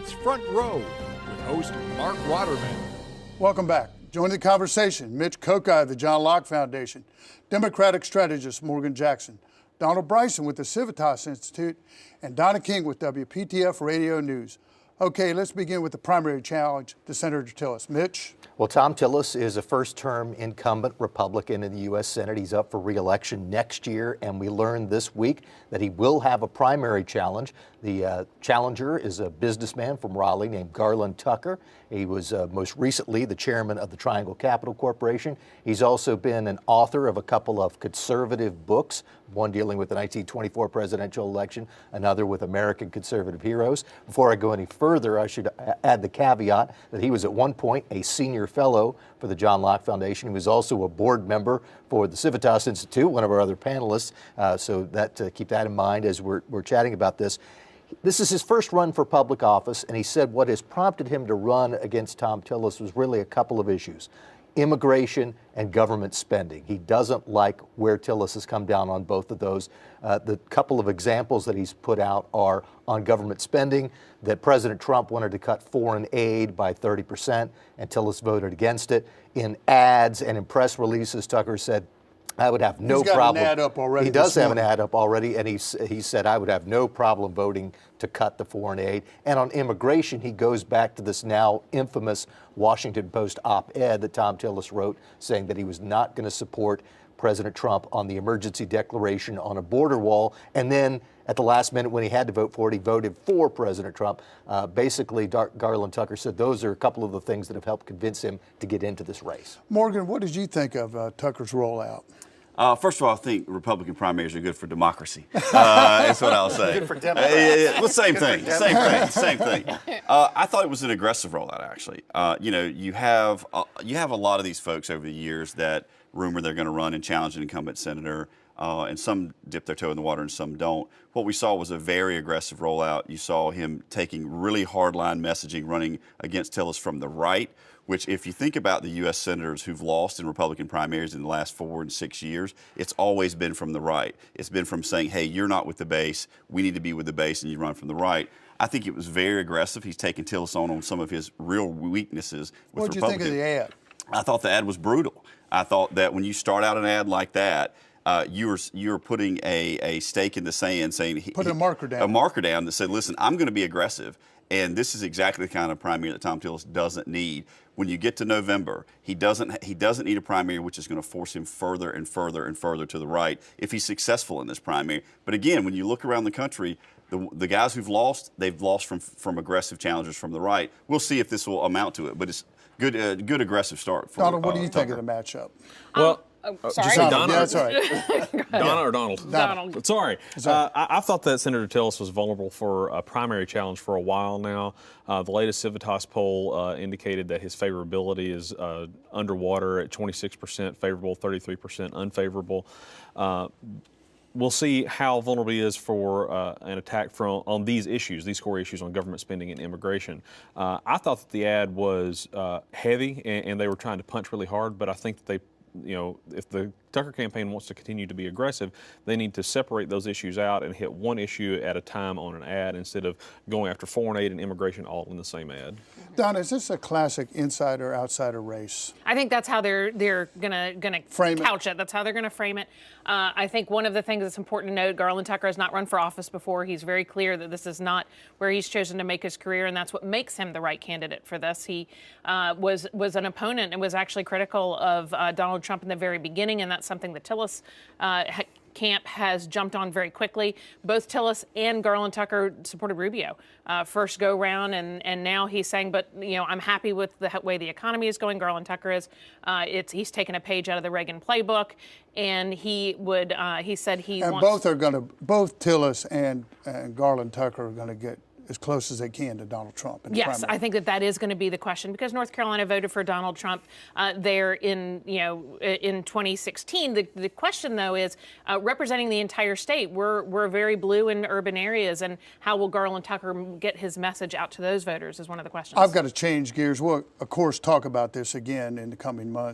tonight's Front Row with host Marc Rotterman. Welcome back. Joining the conversation, Mitch Kokai of the John Locke Foundation, Democratic strategist Morgan Jackson, Donald Bryson with the Civitas Institute, and Donna King with WPTF Radio News. Okay, let's begin with the primary challenge to Senator Tillis. Mitch? Well, Tom Tillis is a first-term incumbent Republican in the U.S. Senate. He's up for re-election next year, and we learned this week that he will have a primary challenge. The challenger is a businessman from Raleigh named Garland Tucker. He was most recently the chairman of the Triangle Capital Corporation. He's also been an author of a couple of conservative books, one dealing with the 1924 presidential election, another with American conservative heroes. Before I go any further, I should add the caveat that he was at one point a senior fellow for the John Locke Foundation. He was also a board member for the Civitas Institute, one of our other panelists, so that keep that in mind as we're chatting about this. This is his first run for public office, and he said what has prompted him to run against Tom Tillis was really a couple of issues: immigration and government spending. He doesn't like where Tillis has come down on both of those. The couple of examples that he's put out are on government spending, that President Trump wanted to cut foreign aid by 30%, and Tillis voted against it. In ads and in press releases, Tucker said, I would have no problem. He's got an ad up already. He does have an ad up already, and he said, I would have no problem voting to cut the foreign aid. And on immigration, he goes back to this now infamous Washington Post op-ed that Tom Tillis wrote, saying that he was not going to support President Trump on the emergency declaration on a border wall. And then at the last minute when he had to vote for it, he voted for President Trump. Basically, Garland Tucker said those are a couple of the things that have helped convince him to get into this race. Morgan, what did you think of Tucker's rollout? First of all, I think Republican primaries are good for democracy. That's what I'll say. Good for Democrats. Well, same thing. I thought it was an aggressive rollout, actually. You have a lot of these folks over the years that rumor they're going to run and challenge an incumbent senator, and some dip their toe in the water and some don't. What we saw was a very aggressive rollout. You saw him taking really hardline messaging, running against Tillis from the right, which if you think about the U.S. senators who've lost in Republican primaries in the last 4 and 6 years, it's always been from the right. It's been from saying, hey, you're not with the base, we need to be with the base, and you run from the right. I think it was very aggressive. He's taken Tillis on some of his real weaknesses with What did you think of the ad? I thought the ad was brutal. I thought that when you start out an ad like that, you're putting a stake in the sand, saying put a marker down. A marker down that said, listen, I'm going to be aggressive. And this is exactly the kind of primary that Tom Tillis doesn't need. When you get to November, he doesn't need a primary which is going to force him further and further and further to the right if he's successful in this primary. But again, when you look around the country, the guys who've lost, they've lost from aggressive challengers from the right. We'll see if this will amount to it, but it's good aggressive start for Donald, what do you think Tucker. of the matchup? Well, Sorry. Donna? Yeah, that's all right. Donna or Donald? Donald. Sorry. I thought that Senator Tillis was vulnerable for a primary challenge for a while now. The latest Civitas poll indicated that his favorability is underwater at 26% favorable, 33% unfavorable. We'll see how vulnerable he is for an attack on these issues, these core issues on government spending and immigration. I thought that the ad was heavy and they were trying to punch really hard, but I think that they, if the Tucker campaign wants to continue to be aggressive, they need to separate those issues out and hit one issue at a time on an ad instead of going after foreign aid and immigration all in the same ad. Donna, is this a classic insider-outsider race? I think that's how they're gonna couch it. That's how they're gonna frame it. I think one of the things that's important to note: Garland Tucker has not run for office before. He's very clear that this is not where he's chosen to make his career, and that's what makes him the right candidate for this. He was an opponent and was actually critical of Donald Trump in the very beginning, and that's something that Tillis camp has jumped on very quickly. Both Tillis and Garland Tucker supported Rubio first go round, and now he's saying, but I'm happy with the way the economy is going. Garland Tucker is. He's taken a page out of the Reagan playbook, and he said he wants. Both Tillis and Garland Tucker are going to get as close as they can to Donald Trump. In the yes, primary. I think that is going to be the question because North Carolina voted for Donald Trump there in 2016. The question though is representing the entire state. We're very blue in urban areas, and how will Garland Tucker get his message out to those voters is one of the questions. I've got to change gears. We'll of course talk about this again in the coming months.